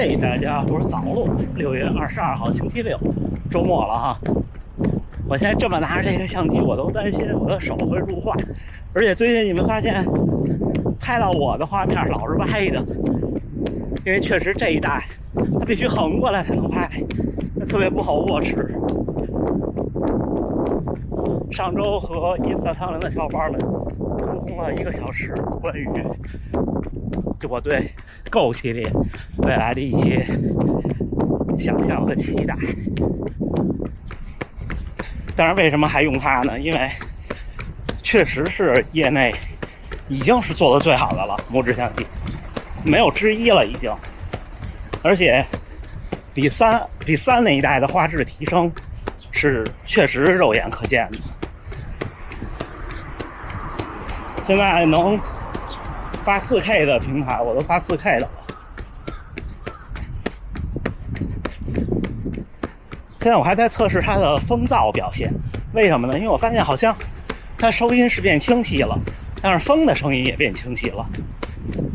嘿，大家我是早路，6月22号星期六，周末了哈。我现在这么拿着这个相机，我都担心我的手会入画，而且最近你们发现拍到我的画面老是歪的，因为确实这一代它必须横过来才能拍，特别不好握持。上周和银色苍蝇的小伙伴们沟通了1个小时，关于我对 Go 系列未来的一些想象和期待。当然，为什么还用它呢？因为确实是业内已经是做的最好的了，拇指相机没有之一了已经，而且比三那一代的画质提升是确实肉眼可见的。现在能发 4K 的平台，我都发 4K 的了。现在我还在测试它的风噪表现，为什么呢？因为我发现好像它收音是变清晰了，但是风的声音也变清晰了。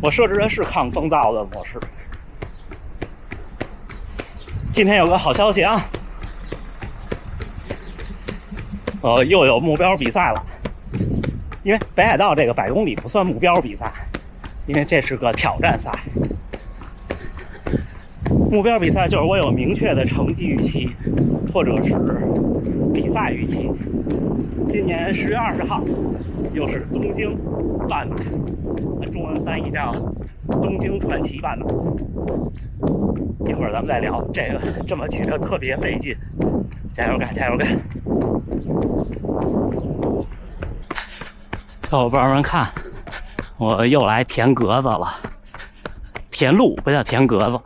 我设置的是抗风噪的模式。今天有个好消息啊，又有目标比赛了。因为北海道这个100公里不算目标比赛，因为这是个挑战赛。目标比赛就是我有明确的成绩预期，或者是比赛预期。今年10月20号又是东京半马，中文翻译叫东京传奇半马。一会儿咱们再聊这个，这么举着特别费劲，加油干，加油干！小伙伴们看，我又来填格子了，填路不叫填格子。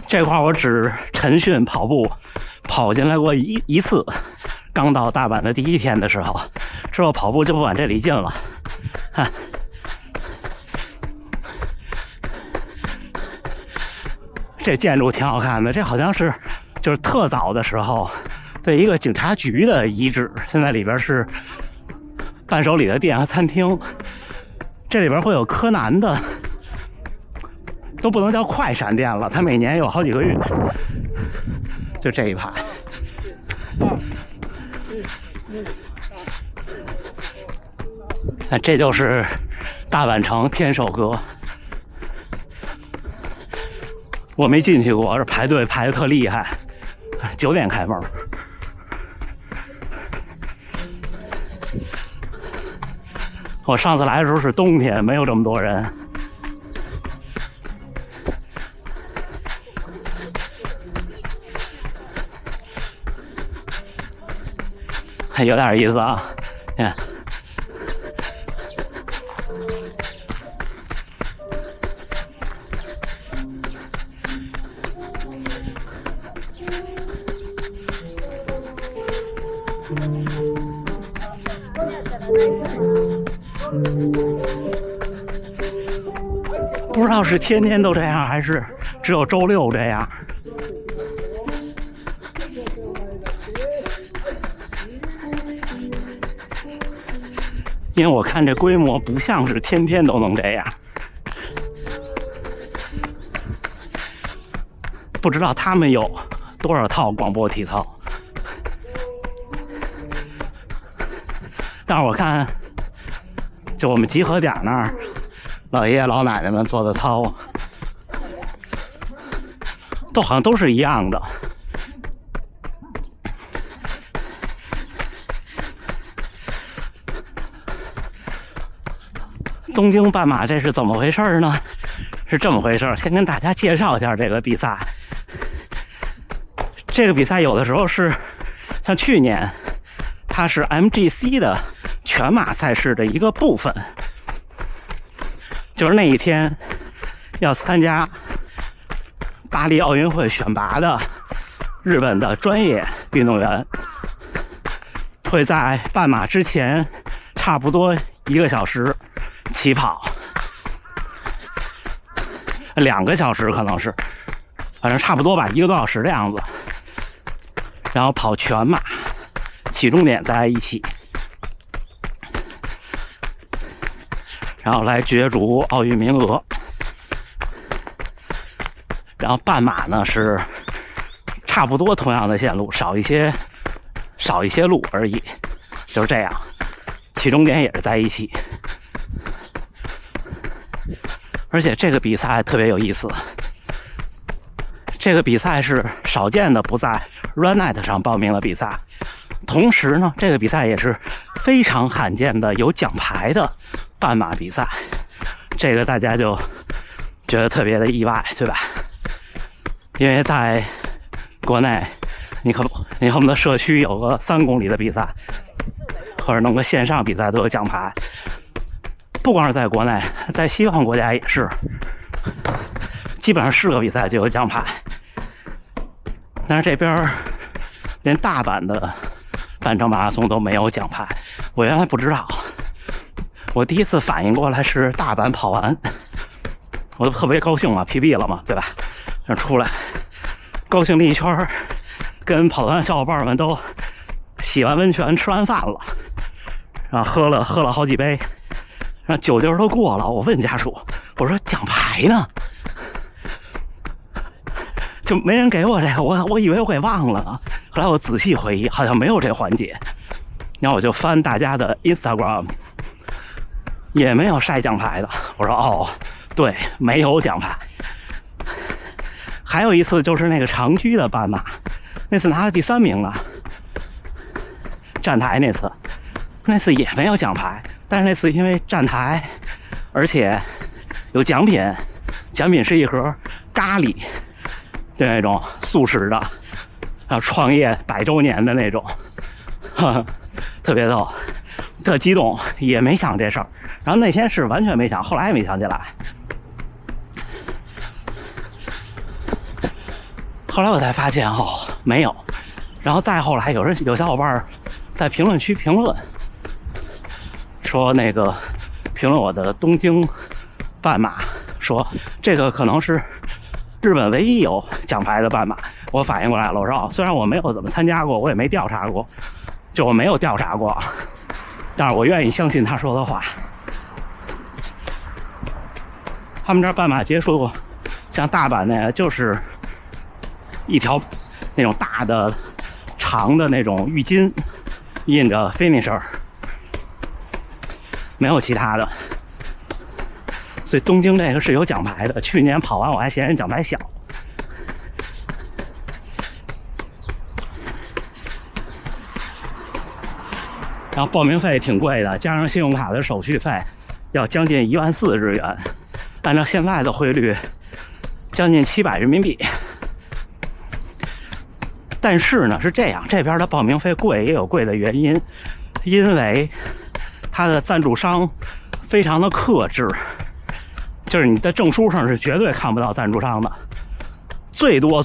这块我只晨训跑步跑进来过一次，刚到大阪的第1天的时候，之后跑步就不往这里进了。看，这建筑挺好看的，这好像是就是特早的时候的一个警察局的遗址，现在里边是伴手礼的店和餐厅。这里边会有柯南的，都不能叫快闪店了，它每年有好几个月。就这一排，这就是大阪城天守阁。我没进去过，这排队排得特厉害，9点开门。我上次来的时候是冬天，没有这么多人。有点意思啊，看。不知道是天天都这样，还是只有周六这样。因为我看这规模不像是天天都能这样，不知道他们有多少套广播体操。但是我看，就我们集合点那儿，老爷爷老奶奶们做的操，都好像都是一样的。东京半马这是怎么回事呢？是这么回事，先跟大家介绍一下这个比赛。这个比赛有的时候是像去年，它是 MGC 的全马赛事的一个部分，就是那一天要参加巴黎奥运会选拔的日本的专业运动员，会在半马之前差不多1个小时起跑，2个小时可能是，反正差不多吧，1个多小时的样子。然后跑全马，起终点在一起。然后来角逐奥运名额。然后半马呢是差不多同样的线路，少一些路而已，就是这样，起终点也是在一起。而且这个比赛特别有意思，这个比赛是少见的不在 RunNet 上报名的比赛，同时呢，这个比赛也是非常罕见的有奖牌的半马比赛，这个大家就觉得特别的意外，对吧？因为在国内，你恨不得社区有个3公里的比赛，或者弄个线上比赛都有奖牌。不光是在国内，在西方国家也是，基本上是个比赛就有奖牌。但是这边连大阪的半程马拉松都没有奖牌，我原来不知道。我第一次反应过来是大阪跑完，我都特别高兴嘛 ，PB 了嘛，对吧？这出来高兴了一圈，跟跑团小伙伴们都洗完温泉、吃完饭了，然后喝了好几杯。然后9都过了，我问家属，我说奖牌呢？就没人给我这个，我以为我给忘了呢。后来我仔细回忆，好像没有这环节。然后我就翻大家的 Instagram， 也没有晒奖牌的。我说哦，对，没有奖牌。还有一次就是那个长居的半马，那次拿了第3名啊，站台那次也没有奖牌。但是那次因为站台，而且有奖品，奖品是一盒咖喱，就那种速食的，还有创业100周年的那种，特别逗，特激动，也没想这事儿。然后那天是完全没想，后来也没想起来。后来我才发现哦，没有。然后再后来有小伙伴在评论区评论。说那个评论我的东京半马，说这个可能是日本唯一有奖牌的半马。我反应过来了，我说虽然我没有怎么参加过，我也没调查过，就我没有调查过，但是我愿意相信他说的话。他们这儿半马结束，像大阪那个就是一条那种大的长的那种浴巾，印着 finisher。没有其他的，所以东京这个是有奖牌的。去年跑完我还嫌人奖牌小。然后报名费挺贵的，加上信用卡的手续费，要将近14000日元，按照现在的汇率，将近700人民币。但是呢，是这样，这边的报名费贵也有贵的原因，因为他的赞助商非常的克制，就是你的证书上是绝对看不到赞助商的，最多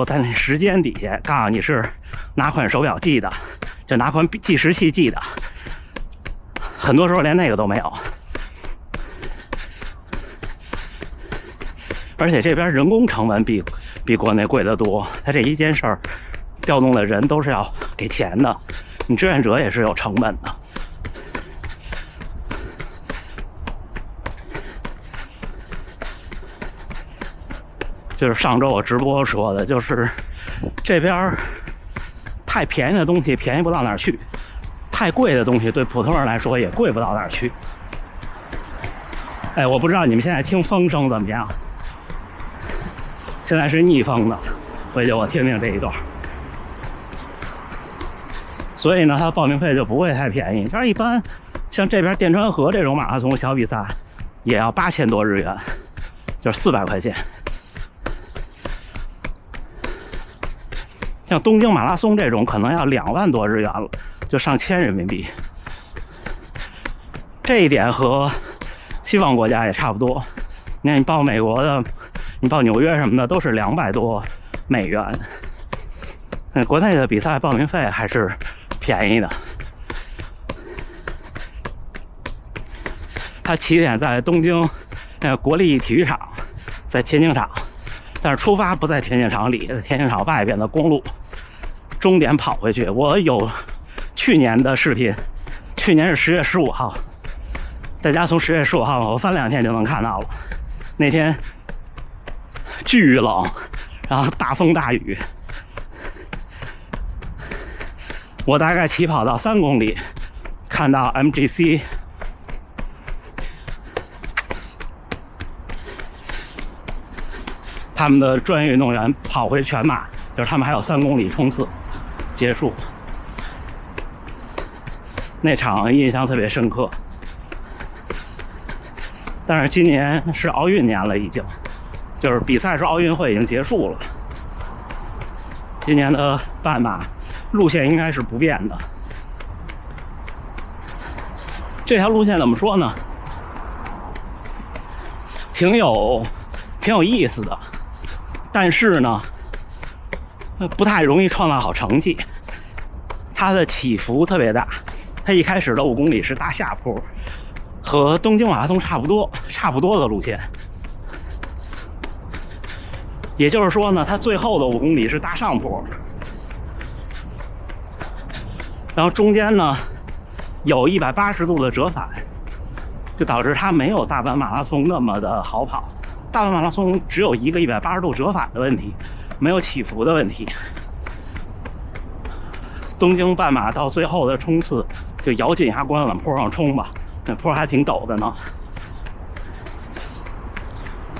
在那时间底下告诉你是哪款手表记的，就哪款计时器记的，很多时候连那个都没有。而且这边人工成本比国内贵得多，他这一件事儿调动的人都是要给钱的，你志愿者也是有成本的。就是上周我直播说的，就是这边太便宜的东西便宜不到哪儿去，太贵的东西对普通人来说也贵不到哪儿去。哎，我不知道你们现在听风声怎么样？现在是逆风的，回去我听听这一段。所以呢，它报名费就不会太便宜。这一般像这边电川河这种马拉松小比赛，也要8000多日元，就是400块钱。像东京马拉松这种可能要2万多日元了，就上千人民币。这一点和西方国家也差不多。你看，你报美国的，你报纽约什么的，都是200多美元。国内的比赛报名费还是便宜的。它起点在东京国立体育场，在田径场，但是出发不在田径场里，在田径场外边的公路，终点跑回去。我有去年的视频，去年是10月15号，大家从10月15号我翻2天就能看到了。那天巨冷，然后大风大雨，我大概起跑到3公里，看到 MGC 他们的专业运动员跑回全马，就是他们还有3公里冲刺结束。那场印象特别深刻。但是今年是奥运年了，已经就是比赛是奥运会已经结束了。今年的半马路线应该是不变的。这条路线怎么说呢？挺有意思的，但是呢，不太容易创造好成绩。它的起伏特别大，它一开始的5公里是大下坡，和东京马拉松差不多的路线。也就是说呢，它最后的5公里是大上坡，然后中间呢有180度的折返，就导致它没有大阪马拉松那么的好跑。大阪马拉松只有一个180度折返的问题，没有起伏的问题。东京半马到最后的冲刺就咬紧牙关往坡上冲吧，那坡还挺陡的呢。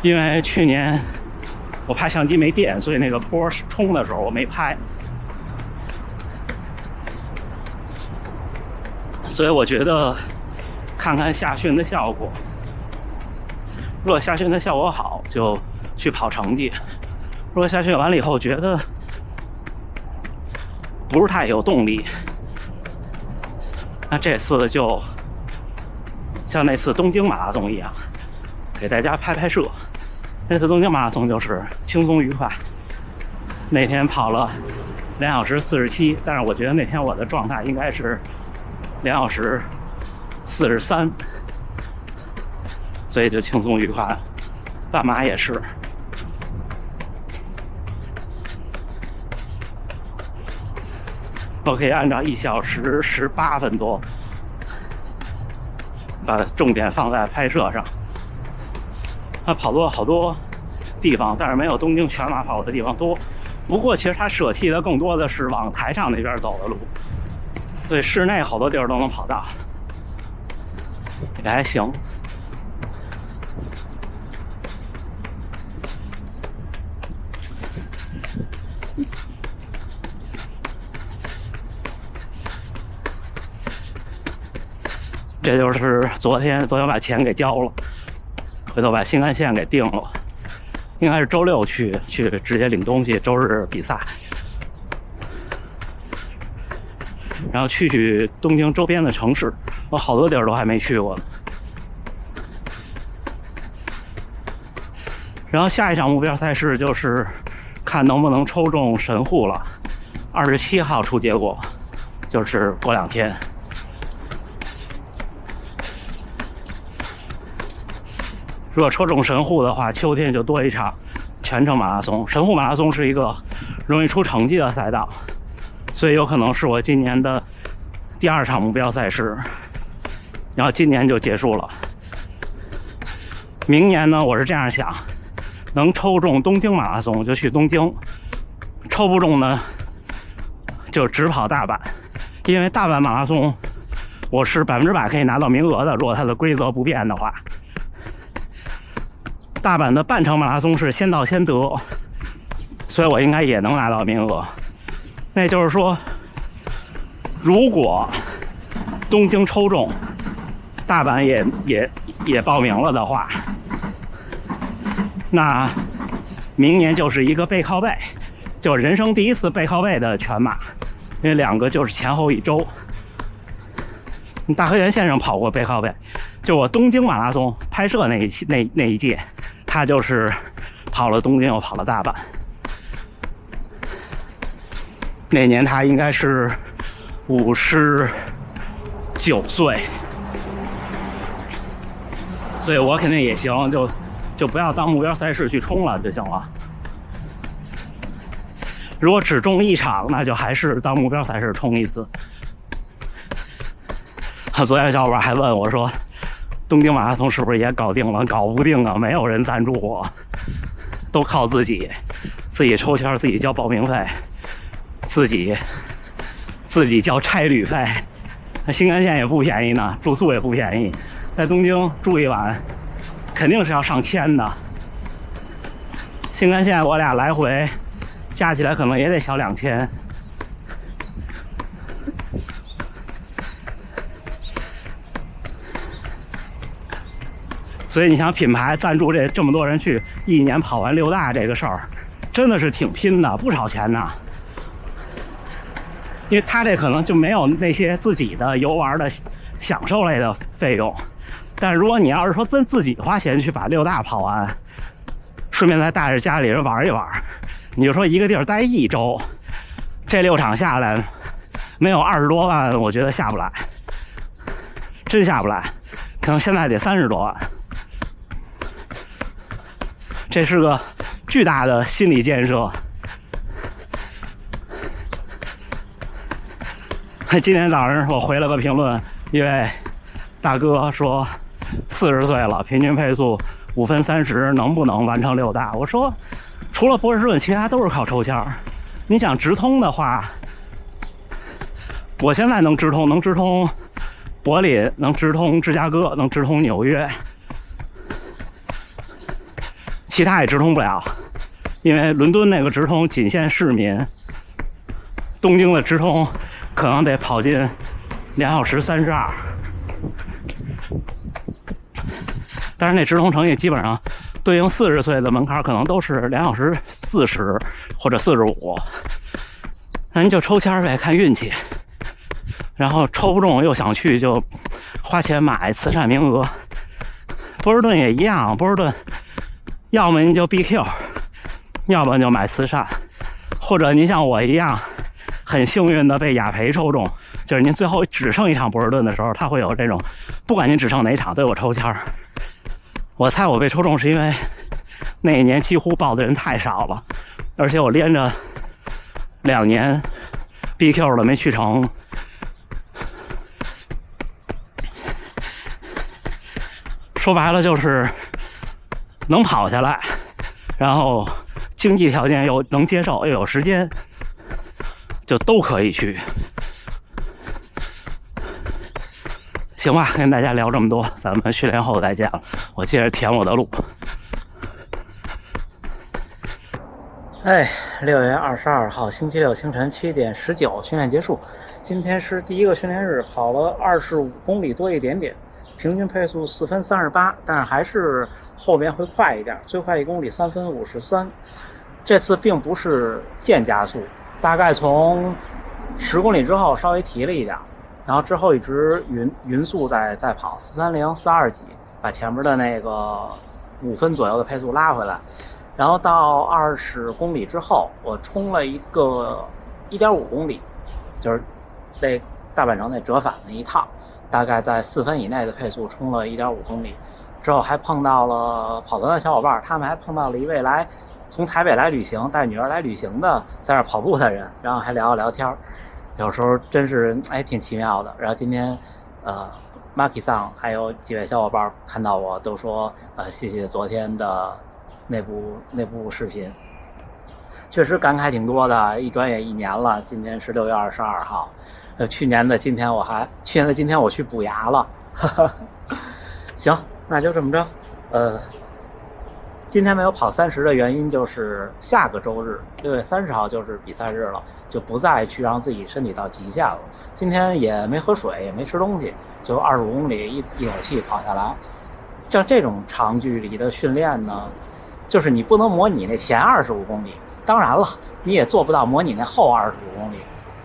因为去年我拍相机没电，所以那个坡冲的时候我没拍，所以我觉得看看夏训的效果，如果夏训的效果好，就去跑成绩；如果夏训完了以后觉得不是太有动力，那这次就像那次东京马拉松一样，给大家拍摄。那次东京马拉松就是轻松愉快，那天跑了2小时47，但是我觉得那天我的状态应该是2小时43，所以就轻松愉快。半马也是。我可以按照1小时18分多把重点放在拍摄上。他跑多好多地方，但是没有东京全马跑的地方多。不过其实他舍弃的更多的是往台上那边走的路，所以室内好多地儿都能跑到，也还行。这就是昨天把钱给交了，回头把新干线给订了，应该是周6去直接领东西，周日比赛，然后去东京周边的城市，我好多地儿都还没去过呢。然后下一场目标赛事就是看能不能抽中神户了，27号出结果，就是过2天。如果抽中神户的话，秋天就多一场全程马拉松。神户马拉松是一个容易出成绩的赛道，所以有可能是我今年的第2场目标赛事，然后今年就结束了。明年呢，我是这样想，能抽中东京马拉松就去东京，抽不中呢就只跑大阪，因为大阪马拉松我是100%可以拿到名额的，如果它的规则不变的话。大阪的半程马拉松是先到先得，所以我应该也能拿到名额。那就是说，如果东京抽中，大阪也报名了的话，那明年就是一个背靠背，就人生第1次背靠背的全马，因为2个就是前后1周。大河原先生跑过背靠背，就我东京马拉松拍摄那一届，他就是跑了东京又跑了大阪。那年他应该是59岁，所以我肯定也行，就不要当目标赛事去冲了就行了。如果只中1场，那就还是当目标赛事冲1次。昨天小伙伴还问我说，东京马拉松是不是也搞定了？搞不定啊，没有人赞助我，都靠自己抽签，自己交报名费，自己交差旅费。那新干线也不便宜呢，住宿也不便宜，在东京住一晚肯定是要上千的。新干线我俩来回加起来可能也得小2000。所以你想品牌赞助这么多人去一年跑完6大这个事儿，真的是挺拼的，不少钱呢。因为他这可能就没有那些自己的游玩的享受类的费用，但如果你要是说自己花钱去把6大跑完，顺便再带着家里人玩一玩，你就说一个地儿待1周，这6场下来没有20多万，我觉得下不来，真下不来，可能现在得30多万。这是个巨大的心理建设。今天早上我回了个评论，一位大哥说40岁了，平均配速5分30，能不能完成6大？我说除了波士顿，其他都是靠抽签。你想直通的话，我现在能直通柏林，能直通芝加哥，能直通纽约，其他也直通不了，因为伦敦那个直通仅限市民，东京的直通可能得跑进2小时32。但是那直通成绩基本上对应40岁的门槛，可能都是2小时40或者45。那您就抽签呗，看运气。然后抽不中又想去，就花钱买慈善名额。波士顿也一样，波士顿要么您就 BQ， 要么就买慈善，或者您像我一样很幸运的被雅培抽中，就是您最后只剩一场波士顿的时候，他会有这种，不管您只剩哪一场都有抽签。我猜我被抽中是因为那一年几乎报的人太少了，而且我连着2年 BQ 了没去成。说白了就是能跑下来，然后经济条件又能接受，又有时间，就都可以去。行吧，跟大家聊这么多，咱们训练后再见了。我接着填我的路。6月22号星期六清晨7点19训练结束。今天是第一个训练日，跑了25公里多一点点，平均配速4分38，但是还是后面会快一点，最快1公里3分53。这次并不是渐加速，大概从10公里之后稍微提了一点，然后之后一直匀速在跑430、420几，把前面的那个5分左右的配速拉回来。然后到20公里之后，我冲了一个1.5公里，就是那大阪城那折返那一趟，大概在4分以内的配速冲了1.5公里。之后还碰到了跑团的小伙伴，他们还碰到了一位从台北来旅行，带女儿来旅行的，在这跑步的人，然后还聊聊天，有时候真是挺奇妙的。然后今天Maki 桑还有几位小伙伴看到我都说谢谢昨天的那部视频，确实感慨挺多的。一转眼1年了，今天是6月22号，去年的今天我去补牙了，行，那就这么着。今天没有跑30的原因就是下个周日6月30号就是比赛日了，就不再去让自己身体到极限了。今天也没喝水，也没吃东西，就25公里一口气跑下来。像这种长距离的训练呢，就是你不能模拟那前25公里，当然了，你也做不到模拟那后25公里。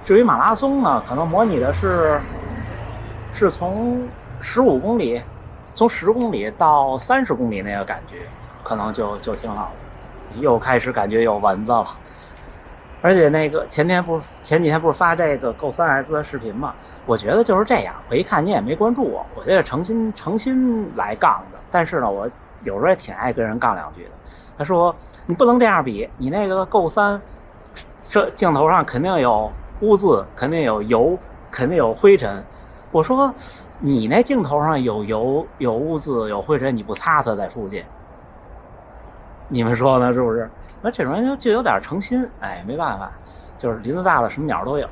至于马拉松呢，可能模拟的是从15公里，从10公里到30公里那个感觉，可能就挺好的。又开始感觉有蚊子了，而且那个前几天不是发这个 Go3S 的视频嘛？我觉得就是这样。我一看你也没关注我觉得诚心来杠的。但是呢，我有时候也挺爱跟人杠两句的。他说你不能这样比，你那个 Go3这镜头上肯定有污渍，肯定有油，肯定有灰尘。我说你那镜头上有油、有污渍、有灰尘，你不擦擦再出去？你们说呢？是不是？那这种人就有点诚心，哎，没办法，就是林子大了，什么鸟都有。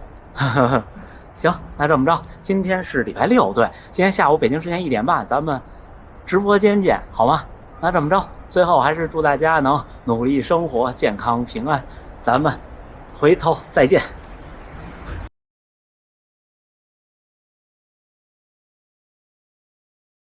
行，那这么着，今天是礼拜六，对，今天下午北京时间1点半，咱们直播间见，好吗？那这么着，最后还是祝大家能努力生活，健康平安，咱们回头再见。